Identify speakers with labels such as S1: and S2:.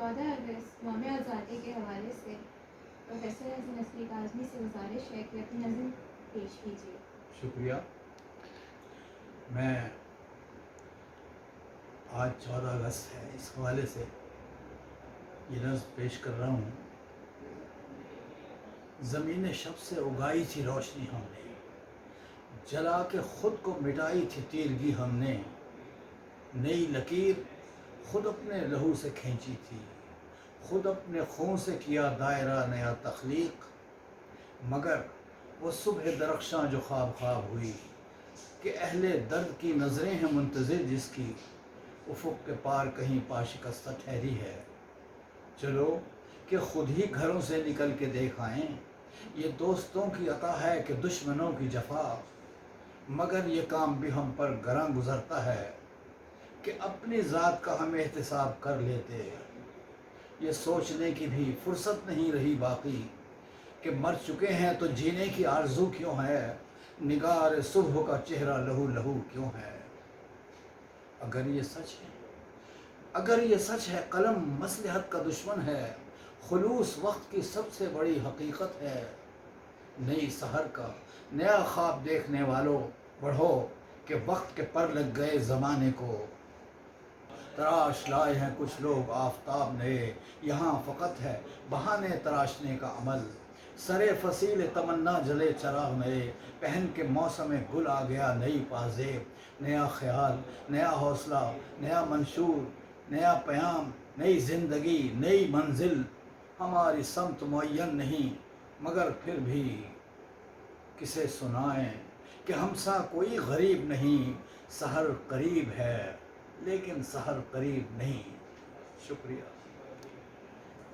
S1: 14 اگست یوم آزادی کے حوالے سے پروفیسر حسن نصری کاظمی سے گزارش ہے کہ اپنی نظم پیش کیجیے۔
S2: شکریہ۔ میں آج 14 اگست ہے، اس حوالے سے یہ نظم پیش کر رہا ہوں۔ زمین شب سے اگائی تھی روشنی ہم نے، جلا کے خود کو مٹائی تھی تیرگی ہم نے، نئی لکیر خود اپنے لہو سے کھینچی تھی، خود اپنے خون سے کیا دائرہ نیا تخلیق، مگر وہ صبح درخشاں جو خواب خواب ہوئی کہ اہل درد کی نظریں ہیں منتظر جس کی، افق کے پار کہیں پاشکستہ ٹھہری ہے۔ چلو کہ خود ہی گھروں سے نکل کے دیکھ آئیں، یہ دوستوں کی عطا ہے کہ دشمنوں کی جفا، مگر یہ کام بھی ہم پر گراں گزرتا ہے کہ اپنی ذات کا ہم احتساب کر لیتے، یہ سوچنے کی بھی فرصت نہیں رہی باقی کہ مر چکے ہیں تو جینے کی آرزو کیوں ہے، نگار صبح کا چہرہ لہو لہو کیوں ہے۔ اگر یہ سچ ہے قلم مصلحت کا دشمن ہے، خلوص وقت کی سب سے بڑی حقیقت ہے، نئی سحر کا نیا خواب دیکھنے والوں بڑھو کہ وقت کے پر لگ گئے زمانے کو، تراش لائے ہیں کچھ لوگ آفتاب نئے، یہاں فقط ہے بہانے تراشنے کا عمل، سرے فصیل تمنا جلے چراغ نئے، پہن کے موسم گل آ گیا نئی پازیب، نیا خیال نیا حوصلہ نیا منشور، نیا پیام نئی زندگی نئی منزل، ہماری سمت معین نہیں مگر پھر بھی کسے سنائیں کہ ہم سا کوئی غریب نہیں، سحر قریب ہے لیکن سحر قریب نہیں۔ شکریہ۔